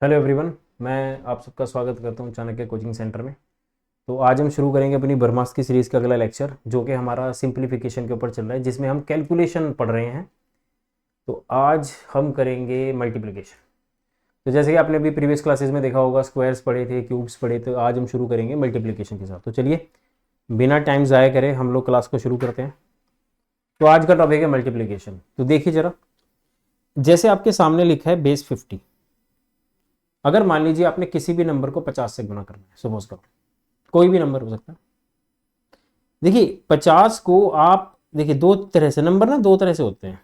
Hello everyone. मैं आप सबका स्वागत करता हूं चाणक्य कोचिंग सेंटर में। तो आज हम शुरू करेंगे अपनी ब्रह्मास्त्र की सीरीज़ का अगला लेक्चर, जो कि हमारा सिंप्लीफिकेशन के ऊपर चल रहा है, जिसमें हम कैलकुलेशन पढ़ रहे हैं। तो आज हम करेंगे मल्टीप्लिकेशन। तो जैसे कि आपने अभी प्रीवियस क्लासेस में देखा होगा, स्क्वायर्स पढ़े थे, क्यूब्स पढ़े थे। तो आज हम शुरू करेंगे मल्टीप्लिकेशन के साथ। तो चलिए बिना टाइम ज़ाया करे हम लोग क्लास को शुरू करते हैं। तो आज का टॉपिक है मल्टीप्लिकेशन। तो देखिए ज़रा, जैसे आपके सामने लिखा है बेस 50। अगर मान लीजिए आपने किसी भी नंबर को 50 से गुना करना है, सपोज करो कोई भी नंबर हो सकता है। देखिए 50 को आप देखिए दो तरह से, नंबर ना दो तरह से होते हैं।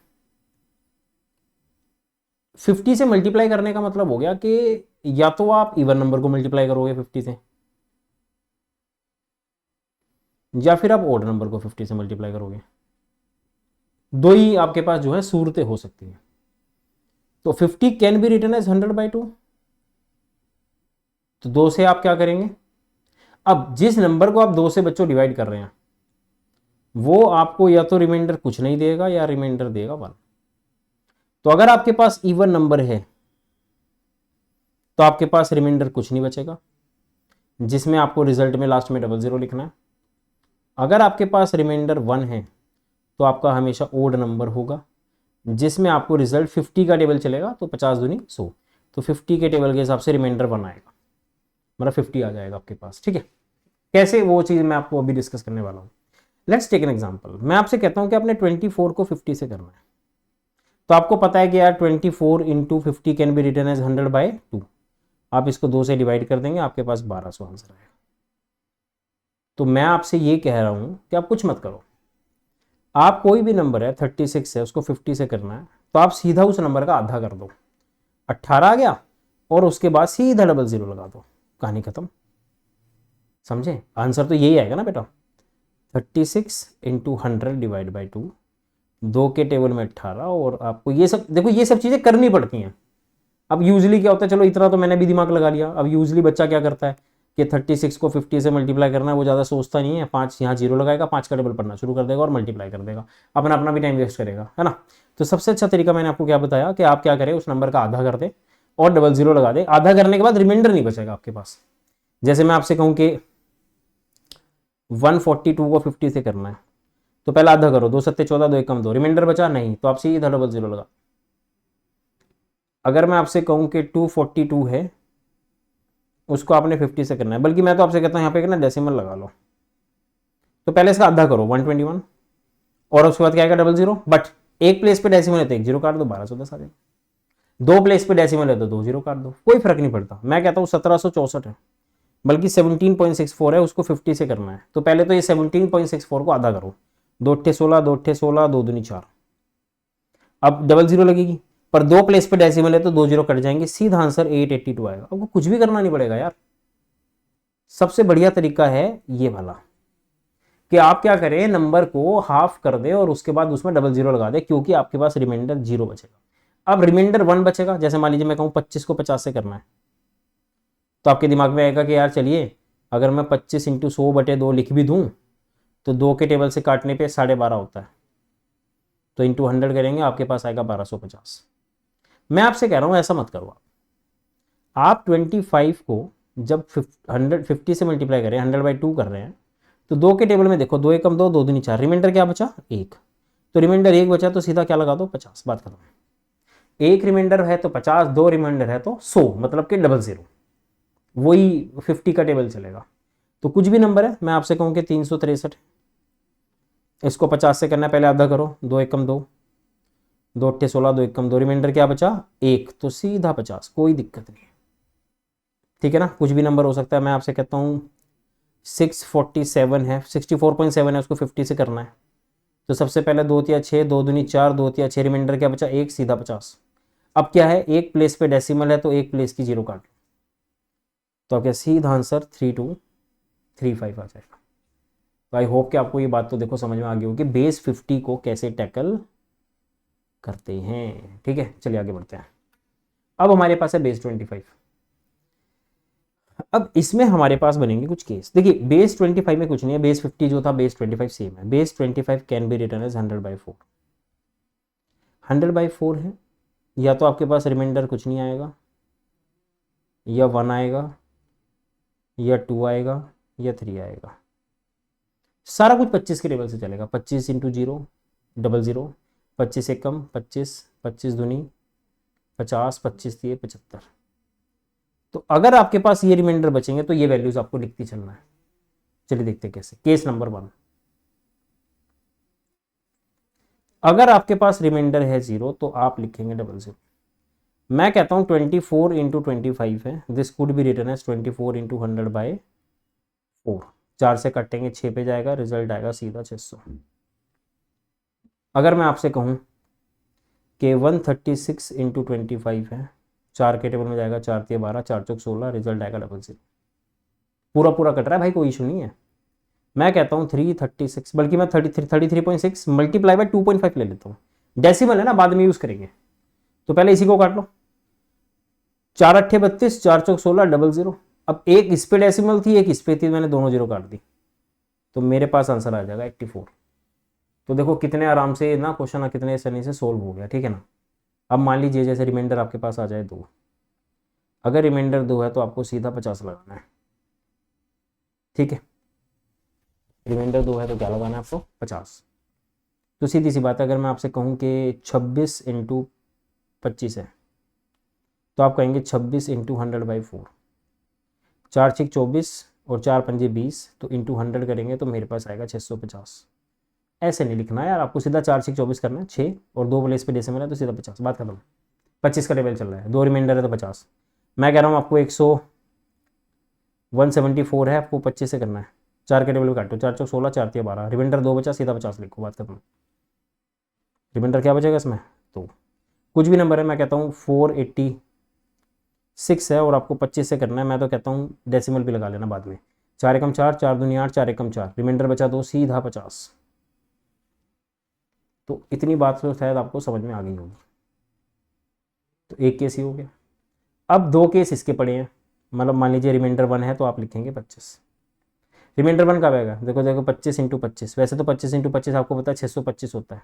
50 से मल्टीप्लाई करने का मतलब हो गया कि या तो आप इवन नंबर को मल्टीप्लाई करोगे 50 से, या फिर आप ओड नंबर को 50 से मल्टीप्लाई करोगे। दो ही आपके पास जो है सूरतें हो सकती हैं। तो 50 कैन बी रिटन एज 100/2। तो दो से आप क्या करेंगे, अब जिस नंबर को आप दो से बच्चों डिवाइड कर रहे हैं, वो आपको या तो रिमाइंडर कुछ नहीं देगा या रिमाइंडर देगा 1। तो अगर आपके पास इवन नंबर है तो आपके पास रिमाइंडर कुछ नहीं बचेगा, जिसमें आपको रिजल्ट में लास्ट में 00 लिखना है। अगर आपके पास रिमाइंडर 1 है तो आपका हमेशा ओड नंबर होगा, जिसमें आपको रिजल्ट 50 का टेबल चलेगा, तो 50 दूनी 100। तो 50 के टेबल के हिसाब से रिमाइंडर 1 आएगा, मतलब 50 आ जाएगा आपके पास। ठीक है, कैसे वो चीज़ मैं आपको अभी डिस्कस करने वाला हूँ। Let's take an example. मैं आपसे कहता हूँ कि आपने 24 को 50 से करना है। तो आपको पता है कि यार 24 into 50 can be written as 100/2। आप इसको 2 से डिवाइड कर देंगे, आपके पास 1200 आंसर आएगा। तो मैं आपसे ये कह रहा हूं कि आप कुछ मत करो। आप कोई भी नंबर है 36 है, उसको 50 से करना है, तो आप सीधा उस नंबर का आधा कर दो, 18 आ गया, और उसके बाद सीधा 00 लगा दो, कहानी खत्म। समझे, आंसर तो यही आएगा ना बेटा। 36 इंटू 100/2, दो के टेबल में 18। और आपको ये सब देखो, ये सब चीज़ें करनी पड़ती हैं। अब यूजली क्या होता है, चलो इतना तो मैंने भी दिमाग लगा लिया। अब यूजली बच्चा क्या करता है कि 36 को 50 से मल्टीप्लाई करना है, वो ज़्यादा सोचता नहीं है। 5 यहाँ जीरो लगाएगा, 5 का टेबल पढ़ना शुरू कर देगा और मल्टीप्लाई कर देगा, अपना अपना भी टाइम वेस्ट करेगा, है ना। तो सबसे अच्छा तरीका मैंने आपको क्या बताया कि आप क्या करें, उस नंबर का आधा कर दे और 00 लगा दे। आधा करने के बाद रिमाइंडर नहीं बचेगा आपके पास। जैसे मैं आपसे कहूँ कि 142 को 50 से करना है, तो पहले आधा करो, 2 सत्ते 14, 2 एकम 2, रिमाइंडर बचा नहीं, तो आप सीधा 00 लगा। अगर मैं आपसे कहूँ कि 242 है, उसको आपने 50 से करना है, बल्कि मैं तो आपसे कहता हूँ यहाँ पे ना डेसिमल लगा लो। तो पहले इसका आधा करो 121, और उसके बाद क्या आएगा 00। बट एक प्लेस पे डेसिमल है तो एक जीरो काट दो, 1210 आ जाएगा। दो प्लेस पे डेसिमल है तो दो जीरो काट दो, कोई फर्क नहीं पड़ता। मैं कहता हूँ 1764 है, बल्कि 17.64 है, उसको 50 से करना है। तो पहले तो ये 17.64 को आधा करो, 2 अट्ठे 16, 2 अट्ठे 16, 2 दूनी 4। अब 00 लगेगी, पर दो प्लेस पे डेसिमल है तो दो जीरो कट जाएंगे, सीधा आंसर 882 आएगा। आपको कुछ भी करना नहीं पड़ेगा यार। सबसे बढ़िया तरीका है ये वाला कि आप क्या करें, नंबर को हाफ कर दे और उसके बाद उसमें 00 लगा दे, क्योंकि आपके पास रिमाइंडर 0 बचेगा। अब रिमाइंडर 1 बचेगा। जैसे मान लीजिए मैं कहूँ 25 को 50 से करना है, तो आपके दिमाग में आएगा कि यार चलिए, अगर मैं 25 इंटू 100/2 लिख भी दूँ, तो 2 के टेबल से काटने पे 12.5 होता है, तो इंटू 100 करेंगे, आपके पास आएगा 1250। मैं आपसे कह रहा हूँ ऐसा मत करो। आप 25 को जब 150 से मल्टीप्लाई करें, 100/2 कर रहे हैं, तो दो के टेबल में देखो, 2 एकम 2, 2 दूनी 4, रिमाइंडर क्या बचा 1। तो रिमाइंडर 1 बचा, तो सीधा क्या लगा दो 50, बात खत्म। एक रिमाइंडर है तो 50, दो रिमाइंडर है तो 100, मतलब कि 00, वही 50 का टेबल चलेगा। तो कुछ भी नंबर है, मैं आपसे कहूँ कि 363, इसको 50 से करना है, पहले आधा करो, 2 एकम 2, 2 अट्ठे 16, 2 एकम 2, रिमाइंडर क्या बचा 1, तो सीधा 50, कोई दिक्कत नहीं है। ठीक है ना, कुछ भी नंबर हो सकता है। मैं आपसे कहता हूँ 647 है, 64.7 है, उसको 50 से करना है। तो सबसे पहले 2 तिया 6, 2 दूनी 4, 2 तिया 6, रिमाइंडर क्या बचा 1, सीधा 50। अब क्या है, एक प्लेस पे डेसिमल है तो एक प्लेस की जीरो काट लो, तो क्या सीधा आंसर 3235 आ जाएगा। तो आई होप कि आपको ये बात तो देखो समझ में आ गई होगी, बेस 50 को कैसे टैकल करते हैं। ठीक है, चलिए आगे बढ़ते हैं। अब हमारे पास है बेस 25। अब इसमें हमारे पास बनेंगे कुछ केस। देखिए बेस 25 में कुछ नहीं है, बेस 50 जो था, बेस 25 सेम है। Base 25 can be written as 100/4। 100/4 है, या तो आपके पास रिमाइंडर कुछ नहीं आएगा, या 1 आएगा, या 2 आएगा, या 3 आएगा। सारा कुछ 25 के टेबल से चलेगा। 25 इंटू 0 00, 25 एकम 25, 25 दूनी 50, 25 दिए 75। तो अगर आपके पास ये रिमाइंडर बचेंगे तो ये वैल्यूज आपको लिखती चलना है। चलिए देखते हैं कैसे। केस नंबर 1, अगर आपके पास रिमाइंडर है 0 तो आप लिखेंगे 00। मैं कहता हूं 24 इंटू 25 है, this could be written as 24 into 100/4। 4 से कटेंगे 6 पे जाएगा, रिजल्ट आएगा सीधा 600। अगर मैं आपसे कहूं कि 136 इंटू 25 है, 4 के टेबल में जाएगा, 4 3 12, 4 चौक 16, रिजल्ट आएगा 00। पूरा पूरा कट रहा है भाई, कोई इशू नहीं है। मैं कहता हूँ 336, बल्कि मैं 33.6 मल्टीप्लाई बाय 2.5 ले लेता हूँ। डेसिमल है ना, बाद में यूज करेंगे, तो पहले इसी को काट लो। 4 8 32, 4 चौक 16, 00। अब एक इस पे डेसिमल थी, एक इस पे थी, मैंने दोनों जीरो काट दी, तो मेरे पास आंसर आ जाएगा 84। तो देखो कितने आराम से ना क्वेश्चन कितने आसानी से सोल्व हो गया, ठीक है ना। अब मान लीजिए जैसे रिमाइंडर आपके पास आ जाए 2, अगर रिमाइंडर 2 है तो आपको सीधा 50 लगाना है, ठीक है। रिमाइंडर 2 है तो क्या लगाना है आपको 50। तो सीधी सी बात है, अगर मैं आपसे कहूँ कि 26 इंटू 25 है तो आप कहेंगे 26 इंटू 100/4। 4 6 24 और 4 पंजे 20, तो इंटू 100 करेंगे तो मेरे पास आएगा 650। ऐसे नहीं लिखना है यार, आपको सीधा 4 6 24 करना है, 6 और 2 प्लेस पे डेसिमल है तो सीधा 50, बात खत्म। 25 का टेबल चल रहा है, 2 रिमाइंडर है तो 50। मैं कह रहा हूँ आपको 174 है, आपको 25 से करना है। 4 के टेबल पे काटो, 4 चौक 16, 4 3 12, रिमाइंडर 2 बचा, सीधा 50 लिखो, बात खत्म। रिमाइंडर क्या बचेगा इसमें, तो कुछ भी नंबर है। मैं कहता हूँ 486 है और आपको 25 से करना है। मैं तो कहता हूँ डेसिमल भी लगा लेना बाद में। 4 एकम 4, 4 दूनी 8, 4 एकम 4, रिमाइंडर बचा 2, सीधा 50। तो इतनी बात तो शायद आपको समझ में आ गई होगी। तो एक केस ही हो गया। अब 2 केस इसके पड़े हैं, मतलब मान लीजिए रिमाइंडर 1 है तो आप लिखेंगे 25। रिमाइंडर 1 कब आएगा, देखो देखो 25 इंटू 25, वैसे तो 25 इंटू 25 आपको पता है 625 होता है।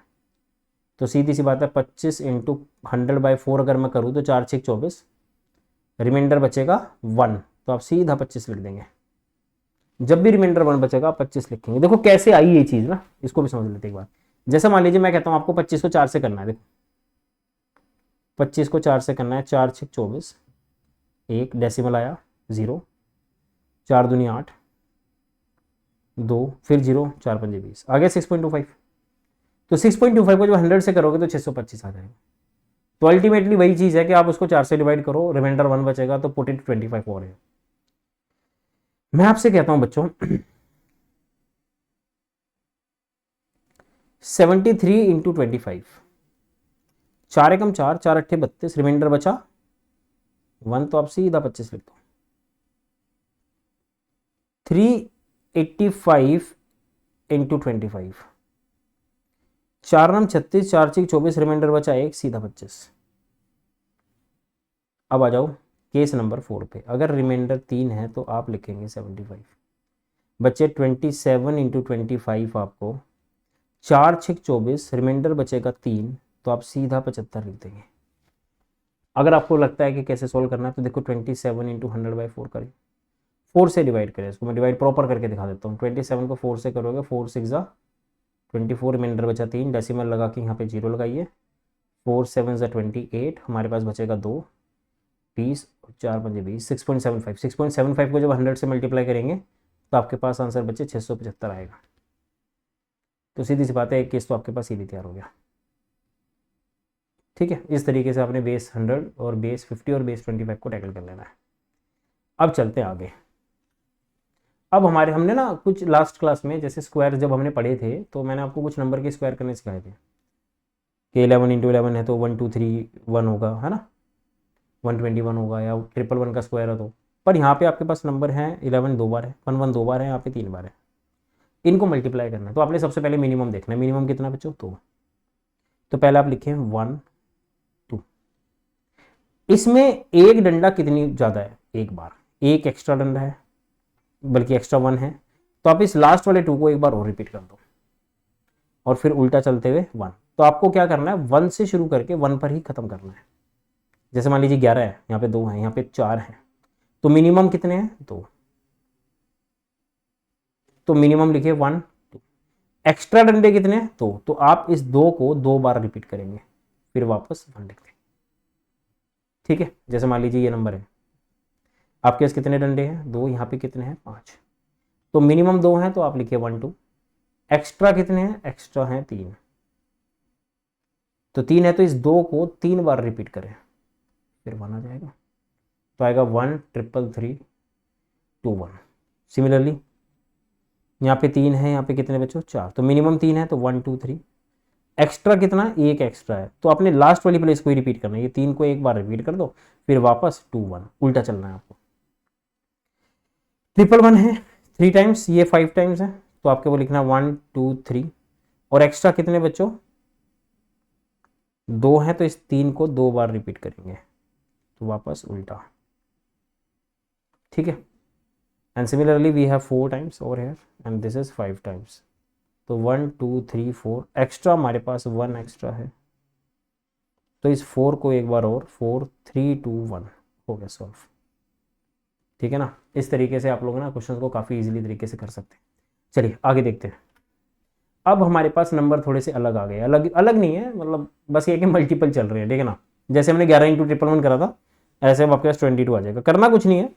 तो सीधी सी बात है 25 इंटू 100/4 अगर मैं करूँ तो 4 6 24, रिमाइंडर बचेगा 1, तो आप सीधा 25 लिख देंगे। जब भी रिमाइंडर 1 बचेगा आप 25 लिखेंगे। देखो कैसे आई ये चीज़ ना, इसको भी समझ लेते एक बार। जैसे मान लीजिए मैं कहता हूँ आपको 25 को 4 से करना है, देखो 25 को 4 से करना है, 4 6 24, एक डेसिमल आया 0, 4 दूनी 8, 2 फिर 0, 4 पंजे 20, आ गया 6.25। तो 6.25 को जब 100 से करोगे तो 625 आ जाएगा। तो अल्टीमेटली वही चीज़ है कि आप उसको 4 से डिवाइड करो, रिमाइंडर 1 बचेगा, तो पुट इट 25 और है। मैं आपसे कहता हूं बच्चों 73 इंटू 25, 4 एकम 4, 4 अट्ठे 32, रिमाइंडर बचा 1, तो आप सीधा 25 लिख दो। 385 इंटू 25, 4 नम 36, 4 6 24, रिमाइंडर बचा 1, सीधा 25। अब आ जाओ केस नंबर 4 पे। अगर रिमाइंडर 3 है तो आप लिखेंगे 75। बच्चे 27 इंटू 25 आपको 4 6 24, रिमाइंडर बचेगा 3, तो आप सीधा 75 लिख देंगे। अगर आपको लगता है कि कैसे सोल्व करना है तो देखो 27 इंटू 100/4 करें, 4 से डिवाइड करें। इसको मैं डिवाइड प्रॉपर करके दिखा देता हूँ। 27 को 4 से करोगे, 4 6 जा 24, रिमाइंडर बचा 3, डेसिमल लगा के यहाँ पे 0 लगाइए। 4 7 जा 28, हमारे पास बचेगा 2, 20, 4 5 20, 6.75। 6.75 को जब 100 से मल्टीप्लाई करेंगे तो आपके पास आंसर बचे 675 आएगा। तो सीधी सी बात है, एक केस तो आपके पास ये भी तैयार हो गया, ठीक है। इस तरीके से आपने बेस 100 और बेस 50 और बेस 25 को टैकल कर लेना है। अब चलते हैं आगे। अब हमने ना कुछ लास्ट क्लास में जैसे स्क्वायर जब हमने पढ़े थे तो मैंने आपको कुछ नंबर के स्क्वायर करने सिखाए थे कि 11 इंटू 11 है तो 1 2 3 1 होगा, है ना, 121 होगा, या 111 का स्क्वायर है तो। पर यहाँ पे आपके पास नंबर है 11 2 बार है, 1 1 2 बार है, यहाँ पे 3 बार है। इनको मल्टीप्लाई करना है तो आपने सबसे पहले मिनिमम देखना है। मिनिमम कितना बच्चों, तो पहले आप लिखें 1 2। इसमें एक डंडा कितनी ज़्यादा है, एक बार, एक एक्स्ट्रा डंडा है, बल्कि एक्स्ट्रा 1 है, तो आप इस लास्ट वाले 2 को एक बार और रिपीट कर दो और फिर उल्टा चलते हुए 1। तो आपको क्या करना है, 1 से शुरू करके 1 पर ही खत्म करना है। जैसे मान लीजिए 11 है, यहाँ पे 2 है, यहाँ पे 4 है, तो मिनिमम कितने हैं? 2। तो मिनिमम लिखिए 1 2। एक्स्ट्रा डंडे कितने हैं? 2। तो आप इस 2 को 2 बार रिपीट करेंगे, फिर वापस 1 लिख देंगे। ठीक है, जैसे मान लीजिए ये नंबर है, आपके पास कितने डंडे हैं? 2। यहाँ पे कितने हैं? 5। तो मिनिमम 2 हैं तो आप लिखिए 1 2। एक्स्ट्रा कितने हैं? एक्स्ट्रा हैं 3। तो 3 है तो इस 2 को 3 बार रिपीट करें, फिर 1 आ जाएगा। तो आएगा 1 3 3 2 1। सिमिलरली यहाँ पे 3 है, यहाँ पे कितने बच्चों? 4। तो मिनिमम 3 है तो 1 2 3। एक्स्ट्रा कितना? 1 एक्स्ट्रा है, तो आपने लास्ट वाली प्लेस को ही रिपीट करना है। ये 3 को एक बार रिपीट कर दो, फिर वापस 2 1, उल्टा चलना है आपको। 1 है 3 टाइम्स, ये 5 टाइम्स है, तो आपके वो लिखना 1 2 3। और एक्स्ट्रा कितने बच्चों? 2 है तो इस 3 को 2 बार रिपीट करेंगे, तो वापस उल्टा। ठीक है, and similarly we have 4 times over here and this is 5 times. तो 1 2 3 4, एक्स्ट्रा हमारे पास 1 एक्स्ट्रा है, तो इस 4 को एक बार और 4 3 2 1 हो गया सॉल्व। ठीक है ना, इस तरीके से आप लोग ना क्वेश्चन को काफ़ी इजीली तरीके से कर सकते हैं। चलिए आगे देखते हैं। अब हमारे पास नंबर थोड़े से अलग आ गए, अलग अलग नहीं है, मतलब बस ये कि मल्टीपल चल रहे हैं। ठीक है ना, जैसे हमने 11 इंटू 1 करा था, ऐसे अब आपके पास 22 आ जाएगा। करना कुछ नहीं है,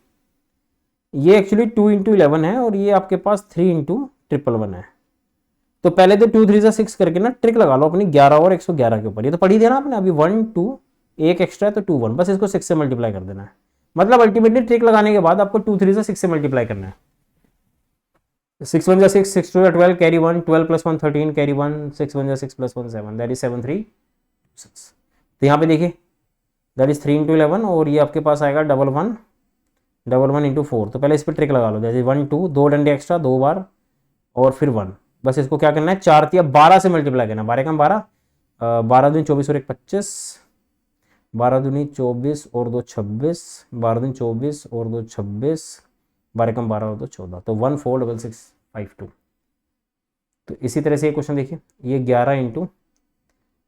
ये एक्चुअली 2 इंटू 11 है और ये आपके पास 3 इंटू 1 है। तो पहले तो 2 3 6 करके ना ट्रिक लगा लो अपनी 11 और 111 के ऊपर। ये तो पढ़ी थी ना आपने अभी, 1 2 एक एक्स्ट्रा है तो 2 1, बस इसको 6 से मल्टीप्लाई कर देना है। मतलब अल्टीमेटली ट्रिक लगाने के बाद आपको 2 3 6 से मल्टीप्लाई करना है। 6 1 6 6 2 12 carry 1 12 plus 1 13 carry 1 6 1 6 plus 1 7 that is 7 3 6। तो यहाँ पे देखिए दैट इज 3 इंटू 11 और ये आपके पास आएगा 1 इंटू 4। तो पहले इस पर ट्रिक लगा लो, जैसे 1 2 2 डंडे एक्स्ट्रा 2 बार और फिर 1। बस इसको क्या करना है? 4 या 12 से मल्टीप्लाई करना। 12 कम 12, 12 दूनी 24 और 1 25, 12 दूनी 24 और 2 26, 12 दूनी 24 और 2 26, 12 कम 12 और 2 14। तो 1 4 6 6 5 2। तो इसी तरह से ये क्वेश्चन देखिए, ये 11 इंटू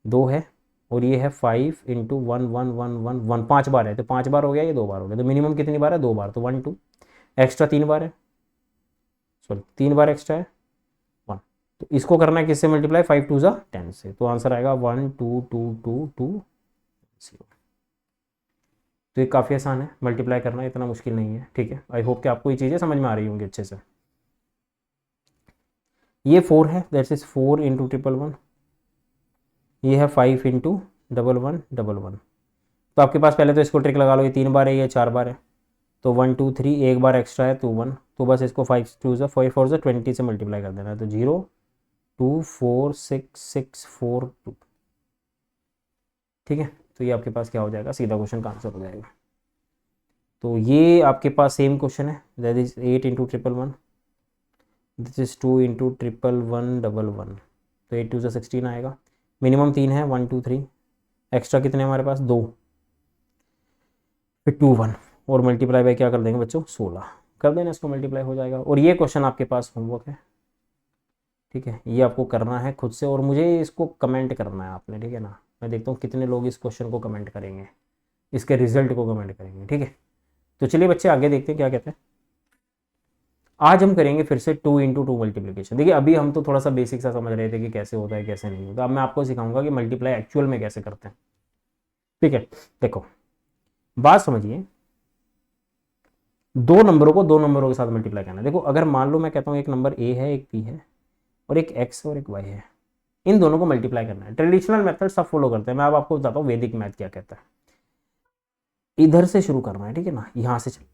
2 है और ये है 5 इंटू 1 1 1 1 1, 5 बार है तो 5 बार हो गया, ये 2 बार हो गया। तो मिनिमम कितनी बार है? 2 बार। तो 1 2, एक्स्ट्रा 3 बार है, सॉरी 3 बार एक्स्ट्रा है 1। तो इसको करना है किससे मल्टीप्लाई? 5 2 10 से। तो आंसर आएगा 1 2 2 2 2 0। तो ये काफ़ी आसान है मल्टीप्लाई करना, इतना मुश्किल नहीं है। ठीक है, आई होप कि आपको ये चीज़ें समझ में आ रही होंगी अच्छे से। ये 4 है, दैट्स इज 4 इंटू 1 ये है 5 इंटू 1 1 1। तो आपके पास पहले तो इसको ट्रिक लगा लो, ये 3 बार है, ये 4 बार है, तो 1 2 3 एक बार एक्स्ट्रा है तो 1। तो बस इसको 5 2 5 4 20 से मल्टीप्लाई कर देना है। तो 0 2 4 6 6 4 2। ठीक है, तो ये आपके पास क्या हो जाएगा? सीधा क्वेश्चन का आंसर हो जाएगा। तो ये आपके पास सेम क्वेश्चन है, that is 8 into 1 this is 2 into 1 1 1। तो 8 2 16 आएगा। मिनिमम 3 है 1 2 3, एक्स्ट्रा कितने हमारे पास? 2, फिर 2 1 और मल्टीप्लाई बाय क्या कर देंगे बच्चों? 16 कर देना, इसको मल्टीप्लाई हो जाएगा। और ये क्वेश्चन आपके पास होमवर्क है। ठीक है, ये आपको करना है खुद से और मुझे इसको कमेंट करना है आपने। ठीक है ना, मैं देखता हूँ कितने लोग इस क्वेश्चन को कमेंट करेंगे, इसके रिजल्ट को कमेंट करेंगे। ठीक है, तो चलिए बच्चे आगे देखते हैं क्या कहते हैं। आज हम करेंगे फिर से 2 इंटू 2 मल्टीप्लीकेशन। देखिए अभी हम तो थोड़ा सा बेसिक सा समझ रहे थे कि कैसे होता है कैसे नहीं होता। अब मैं आपको सिखाऊंगा कि मल्टीप्लाई एक्चुअल में कैसे करते हैं। ठीक है, देखो बात समझिए, दो नंबरों को दो नंबरों के साथ मल्टीप्लाई करना है। देखो अगर मान लो मैं कहता हूँ एक नंबर ए है, एक बी है और एक एक्स और एक वाई है, इन दोनों को मल्टीप्लाई करना है। ट्रेडिशनल मेथड सब फॉलो करते हैं, मैं अब आपको बताता हूँ वैदिक मैथ क्या कहता है। इधर से शुरू करना है, ठीक है ना, यहां से चलना है।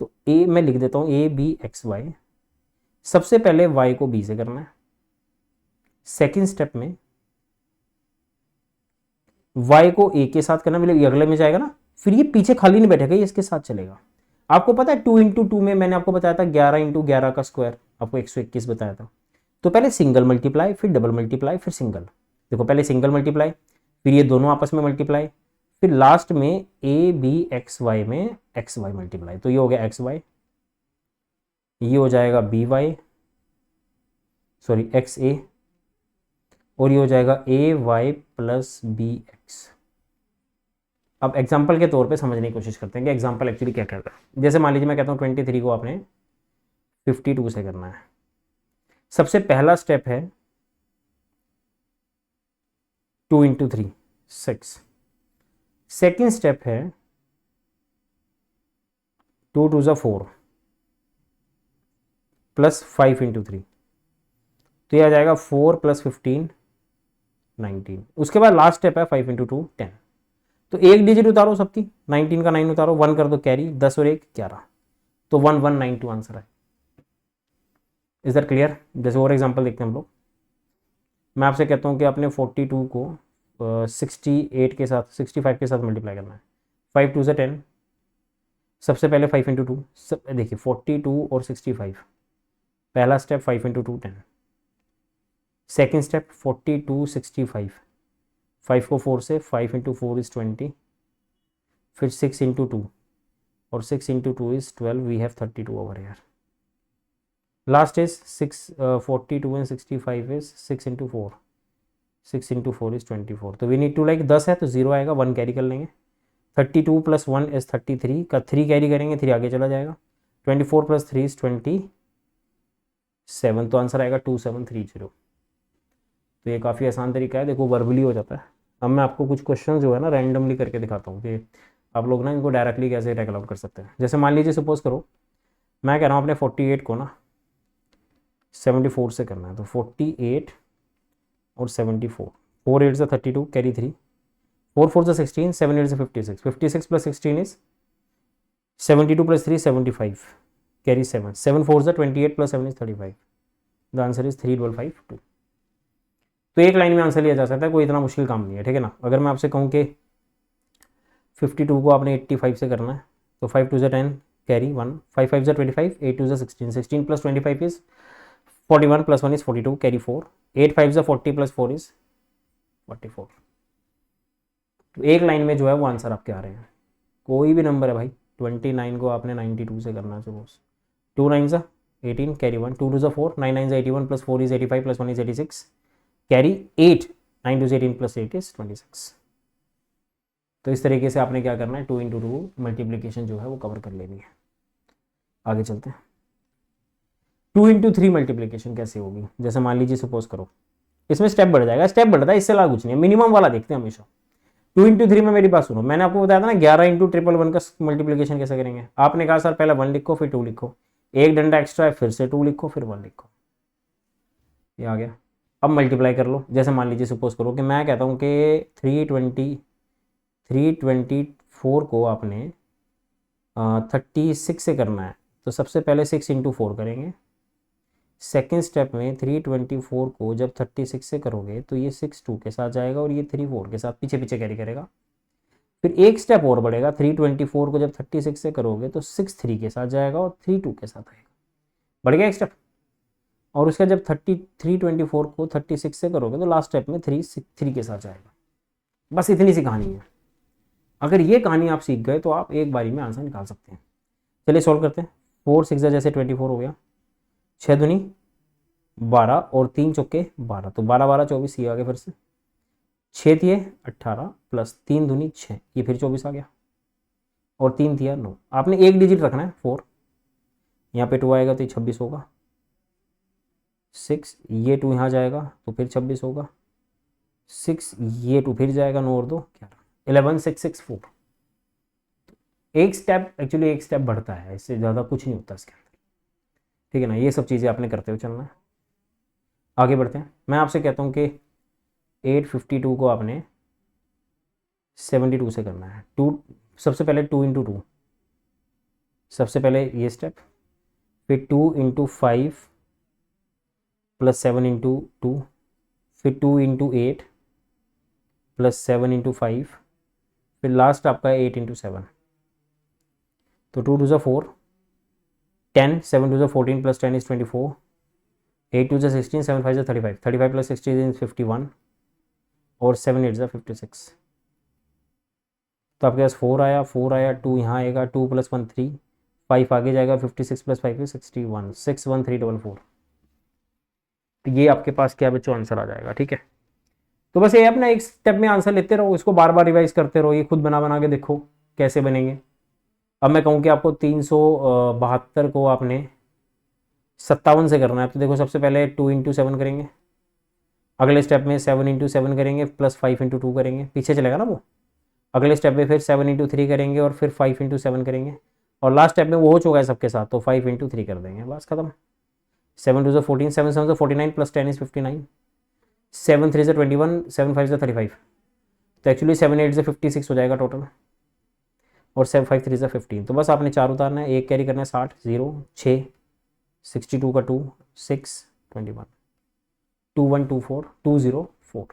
तो ए मैं लिख देता हूँ ए बी एक्स वाई। सबसे पहले वाई को बी से करना है, सेकेंड स्टेप में वाई को ए के साथ करना, मतलब ये अगले में जाएगा ना, फिर ये पीछे खाली नहीं बैठेगा, ये इसके साथ चलेगा। आपको पता है 2 इंटू 2 में मैंने आपको बताया था 11 इंटू 11 का स्क्वायर, आपको 121 बताया था। तो पहले सिंगल मल्टीप्लाई, फिर डबल मल्टीप्लाई, फिर सिंगल। देखो पहले सिंगल मल्टीप्लाई, फिर ये दोनों आपस में मल्टीप्लाई, फिर लास्ट में ए बी एक्स वाई में एक्स वाई मल्टीप्लाई। तो ये हो गया एक्स वाई, ये हो जाएगा बी वाई, सॉरी एक्स ए, और ये हो जाएगा ए वाई प्लस बी एक्स। अब एग्जाम्पल के तौर पे समझने की कोशिश करते हैं कि एग्जाम्पल एक्चुअली क्या कहता है। जैसे मान लीजिए मैं कहता हूँ 23 को आपने 52 से करना है। सबसे पहला स्टेप है 2 इंटू 3 6। सेकेंड स्टेप है 2 2 ज़ा 4 प्लस 5 इंटू 3, तो ये आ जाएगा 4 प्लस 15 19। उसके बाद लास्ट स्टेप है 5 इंटू 2 10। तो एक डिजिट उतारो सबकी, 19 का 9 उतारो, 1 कर दो कैरी, 10 और 1 11, तो 1192 आंसर है। Is that clear? जैसे और एग्जांपल देखते हैं हम लोग। मैं आपसे कहता हूँ कि आपने 42 को 68 के साथ 65 के साथ मल्टीप्लाई करना है। 5 2 से 10, सबसे पहले 5 इंटू 2, सब देखिए 42 और 65, पहला स्टेप 5 इंटू 2 10, सेकेंड स्टेप 42 65, 5 को 4 से, 5 इंटू 4 इज़ 20, फिर 6 इंटू 2 और 6 into 2 is 12, we have 32 over here. Last is 42 and 65 is 6 into 4, 6 into 4 is 24, तो वी नीड टू लाइक 10 है तो 0 आएगा, 1 कैरी कर लेंगे। 32 प्लस 1 इज 33 का 3 कैरी करेंगे, 3 आगे चला जाएगा। 24 प्लस 3 इज 27, तो आंसर आएगा 2730। तो ये काफ़ी आसान तरीका है, देखो वर्बली हो जाता है। अब मैं आपको कुछ क्वेश्चन जो है ना रैंडमली करके दिखाता हूँ कि आप लोग ना इनको डायरेक्टली कैसे टैकल आउट कर सकते हैं। जैसे मान लीजिए सपोज करो मैं कह रहा हूँ अपने 48 को ना 74 से करना है, तो 48 और 74, 4 8 से 32 कैरी 3, 4 4 से 16, 7 8 से 56, 56 प्लस 16 इज 72 प्लस 3 75 कैरी 7, 7 4 से 28 plus 7 is 35, the answer is 3552। तो एक लाइन में आंसर लिया जा सकता है, कोई इतना मुश्किल काम नहीं है, ठीक है ना। अगर मैं आपसे कहूँ कि 52 को आपने 85 से करना है, तो 5 2 से 10 कैरी 1, 5 5 से 25, 8 2 से 16, 16 plus 25 is 41 plus 1 is 42 carry 4, 8 5 से 40 प्लस 4 इज 44। तो एक लाइन में जो है वो आंसर आपके आ रहे हैं, कोई भी नंबर है भाई। 29 को आपने 92 से करना है, सपोज 2 9 से 18 कैरी 1, 2 2 से 4, 9 9 से 81 plus 4 is 85 plus 1 is 86 carry 8, 9 2 से 18 प्लस 8 इज 26। तो इस तरीके से आपने क्या करना है, 2 इंटू 2 मल्टीप्लीकेशन जो है वो कवर कर लेनी है। आगे चलते हैं। 2 इंटू 3 मल्टीप्लीकेशन कैसे होगी। जैसे मान लीजिए सपोज करो, इसमें स्टेप बढ़ जाएगा, स्टेप बढ़ता है, इससे लाभ कुछ नहीं है, मिनिमम वाला देखते हैं हमेशा। 2 इंटू 3 में मेरी बात सुनो, मैंने आपको बताया था ना 11 इंटू 111 का मल्टीप्लीकेशन कैसे करेंगे। आपने कहा सर पहले 1 लिखो फिर 2 लिखो, एक डंडा एक्स्ट्रा है, फिर से 2 लिखो फिर 1 लिखो, ये आ गया। अब मल्टीप्लाई कर लो। जैसे मान लीजिए सपोज करो कि मैं कहता हूँ कि 324 को आपने 36 से करना है, तो सबसे पहले 6 इंटू 4 करेंगे। सेकेंड स्टेप में 324 को जब 36 से करोगे तो ये 6 2 के साथ जाएगा और ये 3 4 के साथ पीछे पीछे कैरी करेगा। फिर एक स्टेप और बढ़ेगा, 324 को जब 36 से करोगे तो 6 3 के साथ जाएगा और 3 2 के साथ आएगा, बढ़ गया एक स्टेप। और उसका जब 324 को 36 से करोगे तो लास्ट स्टेप में 3 के साथ जाएगा। बस इतनी सी कहानी है। अगर ये कहानी आप सीख गए तो आप एक बारी में आंसर निकाल सकते हैं। चलिए सॉल्व करते हैं। 4 6 जैसे 24 हो गया, 6 दूनी 12 और 3 चौके 12, तो 12 12 24, ये आ गया। फिर से 6 थिए 18 प्लस 3 दूनी 6, ये फिर 24 आ गया, और 3 थिया 9। आपने एक डिजिट रखना है 4, यहाँ पे 2 आएगा तो ये 26 होगा। 6 ये 2 यहाँ जाएगा तो फिर 26 होगा। 6 ये 2 फिर जाएगा, 9 और 2 11, 11 6 6 4। एक स्टेप एक्चुअली एक स्टेप बढ़ता है, इससे ज़्यादा कुछ नहीं होता इसके अंदर, ठीक है ना। ये सब चीज़ें आपने करते हुए चलना है। आगे बढ़ते हैं। मैं आपसे कहता हूँ कि 852 को आपने 72 से करना है। 2 सबसे पहले 2 इंटू 2, सबसे पहले ये स्टेप, फिर 2 इंटू 5 प्लस 7 इंटू 2, फिर 2 इंटू 8 प्लस 7 इंटू 5, फिर लास्ट आपका 8 इंटू 7, तो 2 2 4 10, 7 2 14 प्लस 10 इज 24, 8 2 16, 7 5 35, 35 प्लस 60 इज 51, और 7 8 56। तो आपके पास 4 आया, 4 आया, 2 यहाँ आएगा, 2 प्लस 1 3, 5 आगे जाएगा, 56 प्लस 5 is 61, 61344। तो ये आपके पास क्या बच्चों आंसर आ जाएगा, ठीक है। तो बस ये अपना एक स्टेप में आंसर लेते रहो, इसको बार बार रिवाइज करते रहो, ये खुद बना बना के देखो कैसे बनेंगे। अब मैं कहूँ कि आपको 372 को आपने 57 से करना है, तो देखो सबसे पहले 2 × 7 करेंगे, अगले स्टेप में 7 × 7 करेंगे प्लस 5 × 2 करेंगे, पीछे चलेगा ना वो। अगले स्टेप में फिर 7 × 3 करेंगे और फिर 5 × 7 करेंगे, और लास्ट स्टेप में वो हो चुका है सबके साथ, तो 5 × 3 कर देंगे, बस खत्म। 7 2 14, 7 7 49 प्लस 10 इज 59, 7 3 से 21, 7 5 से 35, तो एक्चुअली 7 8 से 56 हो जाएगा टोटल, और 7 5 3 से 15। तो बस आपने 4 उतारना है, एक कैरी करना है 60, 0 6, 62 का 2 6 21 2 1 2 4 2 0 4।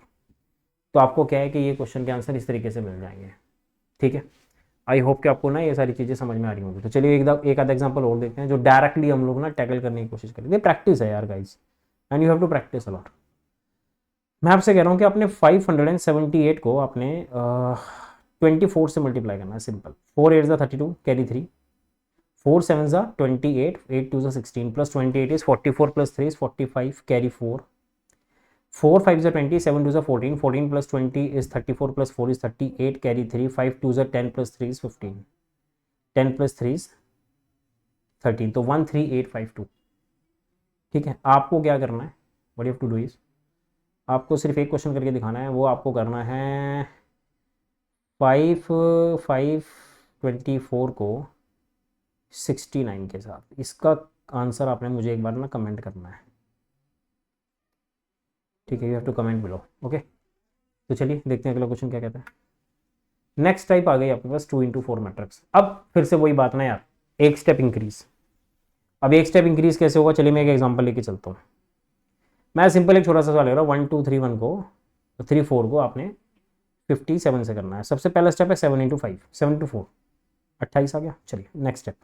तो आपको क्या है कि ये क्वेश्चन के आंसर इस तरीके से मिल जाएंगे। ठीक है, आई होप कि आपको ना ये सारी चीज़ें समझ में आ रही होंगी। तो चलिए एक आधा एग्जांपल और देखते हैं जो डायरेक्टली हम लोग ना टैकल करने की कोशिश करेंगे। प्रैक्टिस है यार guys, and you have to practice a lot. मैं आपसे कह रहा हूँ कि आपने 578 को आपने 24 से मल्टीप्लाई करना है, simple. 4 8 32 carry 3, 4 7 28, 8 2 16 plus 28 is 44 plus 3 is 45 carry 4, 4 5 20, 7 2 14, 14 plus 20 is 34 plus 4 is 38 carry 3, 5 2 10 plus 3 is 15, 10 plus 3 is 13, तो 13852। ठीक है, आपको क्या करना है, what you have to do is, आपको सिर्फ एक क्वेश्चन करके दिखाना है, वो आपको करना है 5 5 24 को 69 के साथ। इसका आंसर आपने मुझे एक बार ना कमेंट करना है। ठीक है, you have to comment below. Okay, तो चलिए देखते हैं अगला क्वेश्चन क्या कहता है। नेक्स्ट टाइप आ गई आपके पास 2 × 4 मैट्रिक्स। अब फिर से वही बात ना यार, एक स्टेप इंक्रीज। अब एक स्टेप इंक्रीज कैसे होगा, चलिए मैं एक एग्जांपल लेके चलता हूँ। मैं सिंपल एक छोटा सा सवाल ले रहा हूँ, 1 2 3 1 को 3 4 को आपने 57 से करना है। सबसे पहला स्टेप है 7 × 5, 7 × 4 28 आ गया। चलिए नेक्स्ट स्टेप,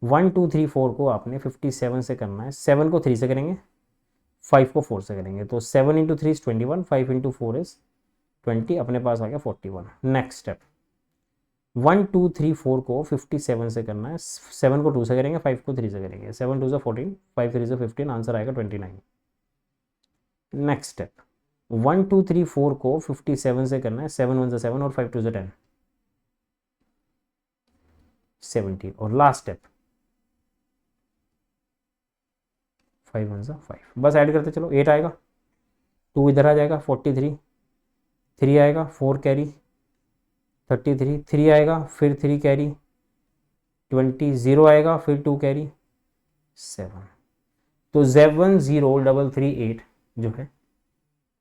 1 2 3 4 को आपने 57 से करना है। 7 को 3 से करेंगे, 5 को 4 से करेंगे, तो 7 × 3 इज 21, 5 × 4 इज 20, अपने पास आ गया 41। नेक्स्ट स्टेप, 1 2 3 4 को 57 से करना है। 7 को 2 से करेंगे, 5 को 3 से करेंगे, 7 2 14, 5 3 15, आंसर आएगा 29। नेक्स्ट स्टेप, 1 2 3 4 को 57 से करना है। 7 1 7 और 5 2 10, 17, और लास्ट स्टेप 5 1 5, बस ऐड करते चलो, 8 आएगा, 2 इधर आ जाएगा 43, 3 आएगा 4 कैरी 33, 3 आएगा फिर 3 कैरी 20, 0 आएगा फिर 2 कैरी 7, तो 70338 जो है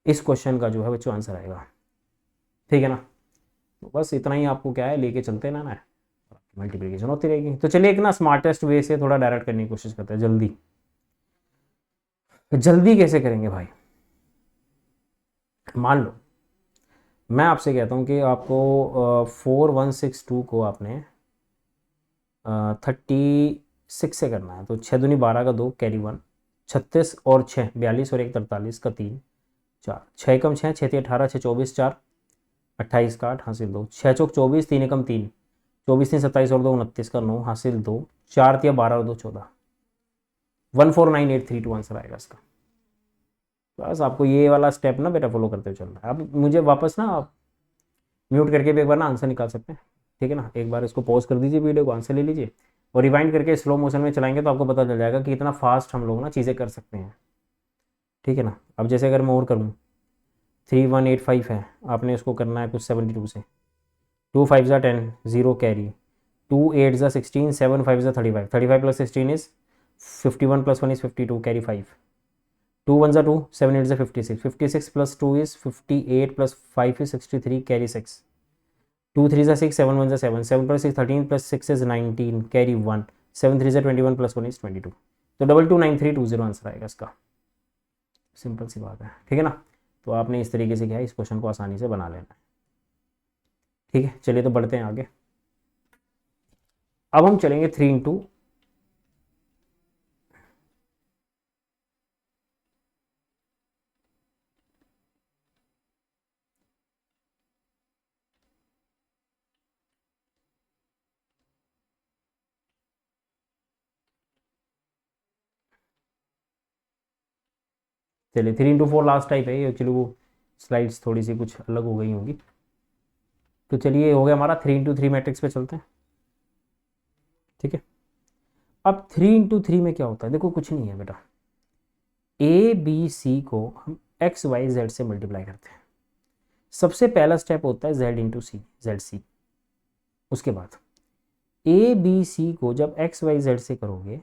इस क्वेश्चन का जो है बच्चों आंसर आएगा। ठीक है ना, तो बस इतना ही आपको क्या है लेके चलते ना मल्टीप्लिकेशन होती रहेगी। तो चलिए एक ना स्मार्टेस्ट वे से थोड़ा डायरेक्ट करने की कोशिश करते हैं, जल्दी। जल्दी कैसे करेंगे भाई, मान लो मैं आपसे कहता हूँ कि आपको 4162 को आपने 36 से करना है, तो 6 दूनी 12 का 2 कैरी 1, 36 और 6 42 और 1 43 का 3 4, 6 कम 6 6 18, 6 24 4 28 का 8 हासिल 2, 6 चौक 24, 3 कम 3 24 3 27 और 2 29 का 9 हासिल 2, 4 तिया 12 और 2 14, 149,832 आंसर आएगा इसका। बस आपको ये वाला स्टेप ना बेटा फॉलो करते हुए चलना है। अब मुझे वापस ना आप म्यूट करके भी एक बार ना आंसर निकाल सकते हैं। ठीक है ना, एक बार इसको पॉज कर दीजिए वीडियो को, आंसर ले लीजिए, और रिवाइंड करके स्लो मोशन में चलाएंगे तो आपको पता चल जाएगा कि इतना फास्ट हम लोग ना चीज़ें कर सकते हैं। ठीक है ना, अब जैसे अगर मैं और करूँ 3185 है, आपने इसको करना है कुछ 72 से, 2 5 10, 0 carry, 2 8 16, 7 5 35, 35 plus 16 is 51 plus 1 is 52 carry 5, 2 1 2, 7 8 56, 56 plus 2 is 58 plus 5 is 63 carry 6, 2 3 6, 7 1 7, 7 plus 6 13 plus 6 is 19 carry 1, 7 3 21 plus 1 is 22, तो 229320 आंसर आएगा इसका। सिंपल सी बात है। ठीक है ना, तो आपने इस तरीके से क्या है इस क्वेश्चन को आसानी से बना लेना है। ठीक है, चलिए तो बढ़ते हैं आगे। अब हम चलेंगे 3 इंटू चलिए 3 × 4 लास्ट टाइप है ये, एक्चुअली वो स्लाइड्स थोड़ी सी कुछ अलग हो गई होंगी। तो चलिए हो गया हमारा 3x3 मैट्रिक्स पे चलते हैं। ठीक है, अब 3x3 में क्या होता है, देखो कुछ नहीं है बेटा, ए बी सी को हम एक्स वाई जेड से मल्टीप्लाई करते हैं। सबसे पहला स्टेप होता है जेड इंटू सी, जेड सी। उसके बाद ए बी सी को जब एक्स वाई जेड से करोगे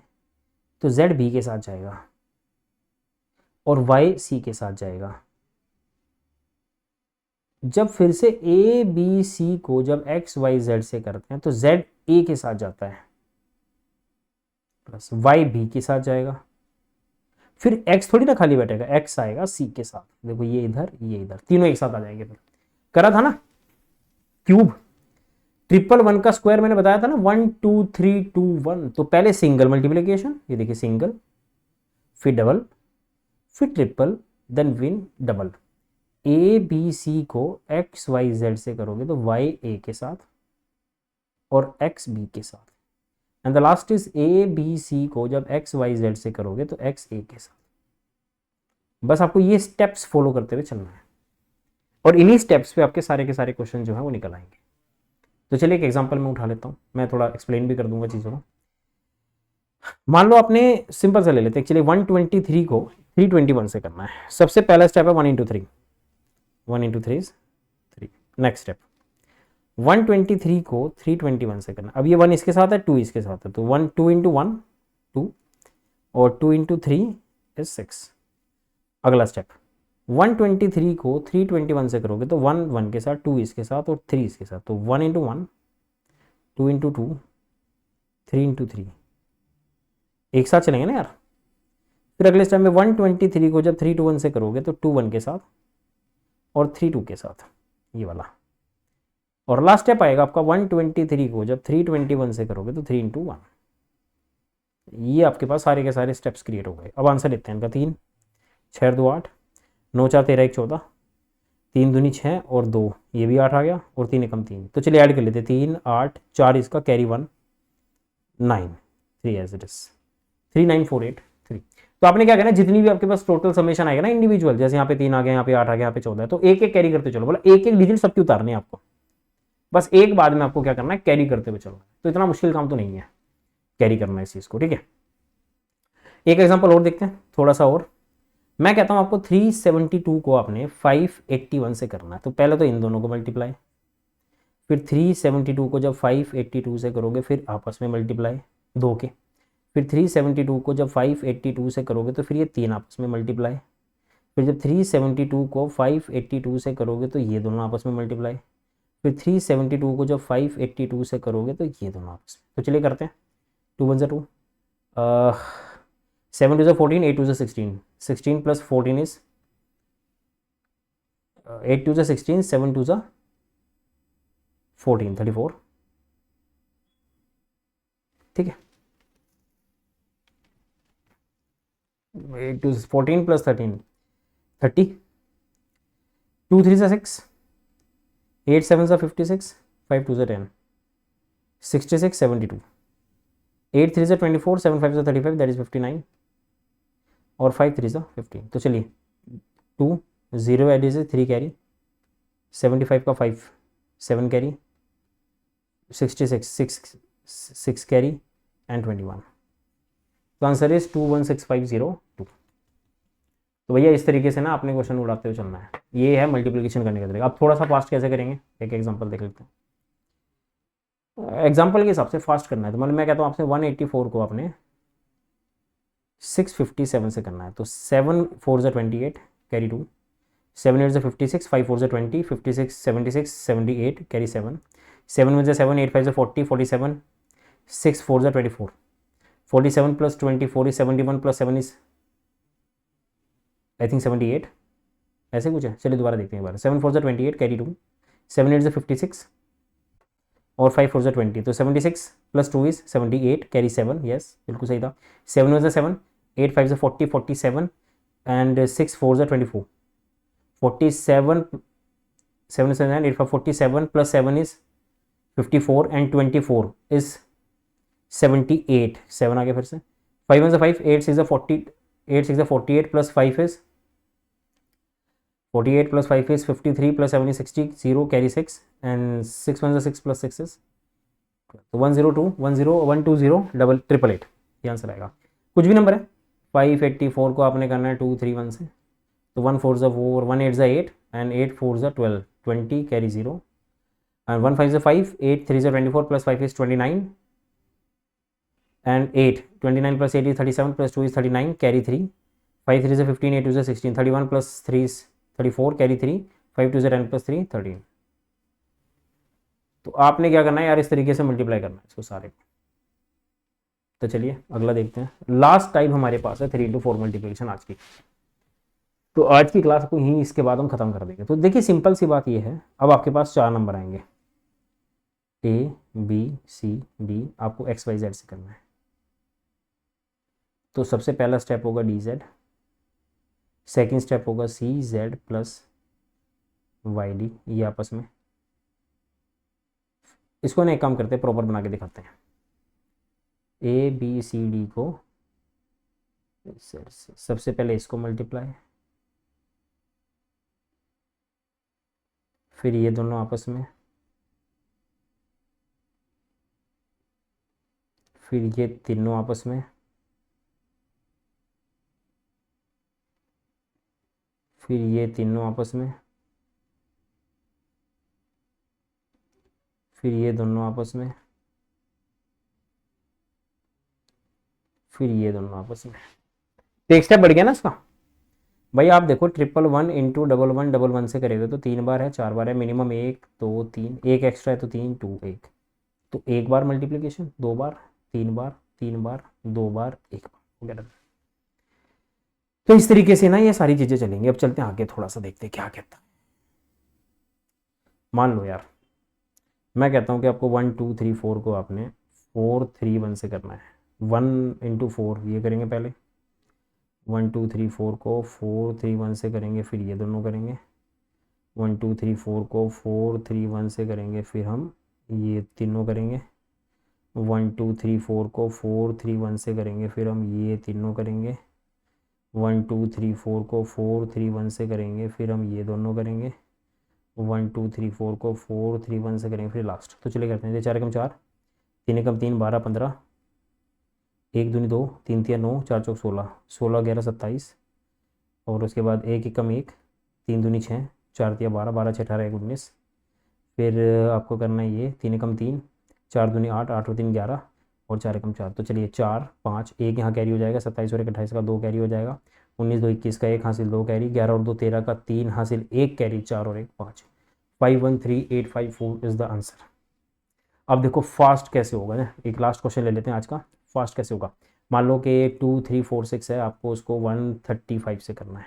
तो जेड बी के साथ जाएगा और वाई सी के साथ जाएगा। जब फिर से ए बी सी को जब एक्स वाई जेड से करते हैं तो जेड ए के साथ जाता है प्लस वाई बी के साथ जाएगा। फिर एक्स थोड़ी ना खाली बैठेगा, एक्स आएगा सी के साथ, देखो ये इधर ये इधर, तीनों एक साथ आ जाएंगे। फिर करा था ना क्यूब, 111 का स्क्वायर मैंने बताया था ना 1 2 3 2 1। तो पहले सिंगल मल्टीप्लीकेशन, ये देखिए सिंगल, फिर डबल, फिर triple, then win double. A B C को एक्स वाई जेड से करोगे तो वाई ए के साथ और एक्स बी के साथ, and the last is A B C को जब एक्स वाई जेड से करोगे तो एक्स ए के साथ। बस आपको ये स्टेप्स फॉलो करते हुए चलना है और इन्हीं स्टेप्स पे आपके सारे के सारे क्वेश्चन जो है वो निकल आएंगे। तो चलिए एक एग्जांपल मैं उठा लेता हूँ, मैं थोड़ा एक्सप्लेन भी कर दूंगा चीज़ों को। मान लो आपने सिंपल सा ले लेते हैं, एक्चुअली 123 को 321 से करना है। सबसे पहला स्टेप है 1 into 3, 1 into 3 is 3। Next step 123 को 321 से करना। अब ये 1 इसके साथ है, 2 इसके साथ है, तो 1 2 इंटू 1 2 और 2 इंटू 3 इज 6। अगला स्टेप 123 को 321 से करोगे तो 1 1 के साथ, 2 इसके साथ और 3 इसके साथ, तो 1 इंटू 1 2 इंटू 2 3 इंटू 3, एक साथ चलेंगे ना यार। फिर अगले स्टेप में 123 को जब 321 से करोगे तो 2 1 के साथ और 3 2 के साथ, ये वाला। और लास्ट स्टेप आएगा आपका 123 को जब 321 से करोगे तो 3 इंटू 1। ये आपके पास सारे के सारे स्टेप्स क्रिएट हो गए। अब आंसर लेते हैं इनका 3 6 2 8 9 4 13 1 14, 3 दूनी 6 और 2, ये भी 8 आ गया और 3 एकम 3। तो चलिए ऐड कर लेते हैं 3 8 4 इसका कैरी 1 9 3 एज इट इज 39483। तो आपने क्या करना है, जितनी भी आपके पास टोटल समेशन आएगा ना इंडिविजुअल, जैसे यहाँ पे 3 आ गया, यहाँ पे 8 आ गया, यहाँ पे 14 है, तो एक एक कैरी करते चलो। बोला एक एक डिजिट सबकी उतारनी है आपको, बस एक बाद में आपको क्या करना है, कैरी करते हुए चलना है। तो इतना मुश्किल काम तो नहीं है कैरी करना इस चीज को। ठीक है, एक एग्जांपल और देखते हैं थोड़ा सा और। मैं कहता हूं आपको 372 को आपने 581 से करना है। तो पहले तो इन दोनों को मल्टीप्लाई, फिर 372 को जब 582 से करोगे फिर आपस में मल्टीप्लाई दो के, फिर 372 को जब 582 से करोगे तो फिर ये तीन आपस में मल्टीप्लाई, फिर जब 372 को 582 से करोगे तो ये दोनों आपस में मल्टीप्लाई, फिर 372 को जब 582 से करोगे तो ये दोनों आपस में। तो चलिए करते हैं, 2 1 2 7 2 14 8 2 16 16 प्लस 14 इज 8 2 16 7 2 14 34। ठीक है, 8 2 14 प्लस 13 30, 2 3 6 8 7 56 5 2 10 66 72, 8 3 24 7 5 35 दैट इज 59 और 5 3 15। तो चलिए 2 0 एड इज 3 कैरी, 75 का 5 7 कैरी, 66 6 कैरी एंड 21। तो आंसर इज 216502। तो भैया इस तरीके से ना आपने क्वेश्चन उड़ाते हुए चलना है। ये है मल्टीप्लिकेशन करने का तरीका। अब थोड़ा सा फास्ट कैसे करेंगे, एक एग्जांपल देख लेते हैं। एग्जांपल के हिसाब से फास्ट करना है, तो मतलब मैं कहता हूँ आपसे 184 को आपने 657 से करना है। तो 7 4 28 carry 2, 7 8 56, 5 4 20 56 76 78 carry 7, 7 1 7 8 5 40 47 6 4 24, 47 plus 24 is 71 plus 7 is I think 78, ऐसे कुछ है। चलिए दोबारा देखते हैं एक बार। 7 4 28 कैरी 2, 7 8 56 और 5 4 20, तो 76 प्लस 2 इज 78 कैरी 7, यस बिल्कुल सही था। 7 1 7 8 5 40 47 and 6 4 24, 47 7 7 8 5 47 plus 7 is 54 and 24 is 78, 7 आ गया फिर से। 5 1 5 8 6 40 8 6 48 plus 5 is 48 plus 5 is 53 plus 7 is 60, 0 carry 6 and 6 1 6 plus 6 is तो 102 10120 डबल 888 ये आंसर आएगा। कुछ भी नंबर है। 584 को आपने करना है 231 से, तो 1 4 ज़ा 4, 1 8 ज़ा 8 एंड 8 4 ज़ा 12, 20 कैरी 0 एंड 1 5 ज़ा 5, 8 3 ज़ा 24 plus 5 is 29 and 8, 29 plus 8 is 37 plus 2 is 39 carry 3, 5 3 is 15, 8 2 is 16, 31 plus 3 is 34 carry 3, 5 2 is 10 plus 3 13। तो आपने क्या करना है यार, इस तरीके से मल्टीप्लाई करना है इसको सारे को। तो चलिए अगला देखते हैं। लास्ट टाइप हमारे पास है 3 into 4 मल्टीप्लिकेशन आज की। तो आज की क्लास को ही इसके बाद हम खत्म कर देंगे। तो देखिए सिंपल सी बात ये है, अब आपके पास 4 नंबर आएंगे A B C D, आपको X Y Z से करना है। तो सबसे पहला स्टेप होगा DZ, सेकेंड स्टेप होगा CZ प्लस YD, ये आपस में। इसको ना एक काम करते हैं, प्रॉपर बना के दिखाते हैं। ABCD को सबसे पहले इसको मल्टीप्लाई, फिर ये दोनों आपस में, फिर ये तीनों आपस में, फिर ये तीनों आपस में, फिर ये दोनों आपस में, फिर ये दोनों आपस में। तो एक स्टेप बढ़ गया ना इसका। भाई आप देखो 111 इंटू 1111 से करेंगे तो 3 बार है, 4 बार है, मिनिमम 1 2 3, एक एक्स्ट्रा है तो 3 2 1, तो एक बार मल्टीप्लिकेशन, 2 बार, 3 बार, 3 बार, 2 बार, 1 बार वगैरह। तो इस तरीके से ना ये सारी चीज़ें चलेंगी। अब चलते हैं आगे, थोड़ा सा देखते हैं क्या कहता है। मान लो यार मैं कहता हूँ कि आपको 1 2 3 4 को आपने 4 3 1 से करना है। 1 इंटू 4 ये करेंगे पहले, 1 2 3 4 को 4 3 1 से करेंगे, फिर ये दोनों करेंगे। 1 2 3 4 को 4 3 1 से करेंगे, फिर हम ये तीनों करेंगे। 1 2 3 4 को 4 3 1 से करेंगे, फिर हम ये तीनों करेंगे। 1 2 3 4 को 4 3 1 से करेंगे, फिर हम ये दोनों करेंगे। 1 2 3 4 को 4 3 1 से करेंगे, फिर लास्ट। तो चलिए करते हैं। 4 एकम 4, 3 एकम 3 12 15, 1 दूनी 2, 3 3 9, 4 चौक 16, 16 11 27, और उसके बाद 1 एकम 1, 3 दूनी 6, 4 3 12, 12 6 18 1 19, फिर आपको करना है ये 3 एकम 3, 4 दूनी 8, 8 और 3 11, और 4 एकम 4। तो चलिए 4 5, 1 यहाँ कैरी हो जाएगा, 27 और 1 28 का 2 कैरी हो जाएगा, 19 2 21 का 1 हासिल 2 कैरी, 11 और 2 13 का 3 हासिल 1 कैरी, 4 और 1 5, 513854 इज़ द आंसर। अब देखो फास्ट कैसे होगा ना, एक लास्ट क्वेश्चन ले लेते हैं आज का। फास्ट कैसे होगा, मान लो कि 2 3 4 6 है, आपको उसको 135 से करना है।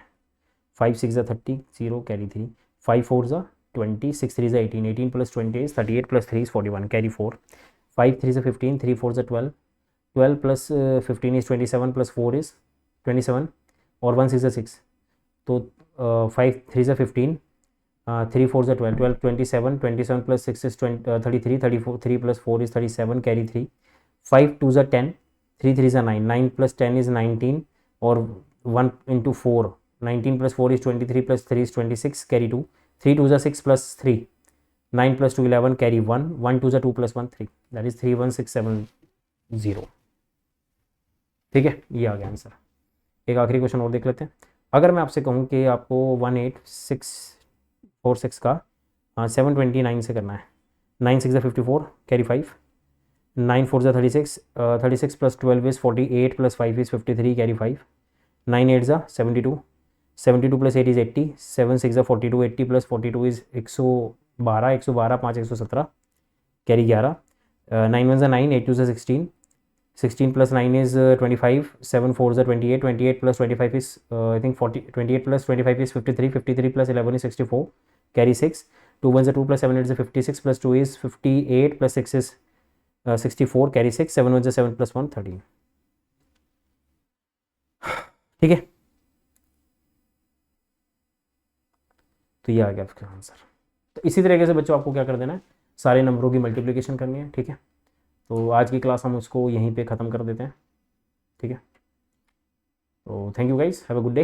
5 6 ज़ा 30, 0 कैरी 3, 5 4 ज़ा 20, 6 3 ज़ा 18, 18 plus 20 is 38 plus 3 is 41 carry 4, 5 3 ज़ा 15, 3 4 ज़ा 12, 12 प्लस 15 इज 27 प्लस 4 इज 27, और 1 6 ज़ा 6, तो 5 3 ज़ा 15, 3 4 ज़ा 12, 12 27, 27 plus 6 is 33, 34 3 plus 4 is 37 carry 3, 5 2 ज़ा 10, 3 3 ज़ा 9, 9 प्लस 10 इज 19, और 1 into 4, 19 plus 4 is 23 plus 3 is 26 carry 2, 3 2 ज़ा 6 प्लस 3, 9 प्लस 2 11 कैरी 1, 1 2 ज़ा 2 प्लस 1 3, दैट इज 31670। ठीक है, ये आ गया आंसर। एक आखिरी क्वेश्चन और देख लेते हैं। अगर मैं आपसे कहूँ कि आपको 18646 का 729 से करना है, 9 6 54 carry 5, 9 4 36, 36 plus 12 is 48 plus 5 is 53 carry 5, 9 8 72, 72 plus 8 is 80, 7 6 42, 80 plus 42 is 112, 112 5 117 carry 11, 9 1 9, 8 2 16, 16 plus 9 is 25, 7 4 is 28, 28 plus 25 is I think 40, 28 plus 25 is 53, 53 plus 11 is 64, carry 6, 2 1 is 2 plus 7 is 56 plus 2 is 58 plus 6 is 64, carry 6, 7 1 is 7 plus 1 13। ठीक है, तो ये आ गया आपका answer. तो इसी तरीके से बच्चों आपको क्या कर देना है, सारे नंबरों की मल्टीप्लिकेशन करनी है। ठीक है, तो आज की क्लास हम उसको यहीं पे ख़त्म कर देते हैं। ठीक है, तो thank you guys, have a good day.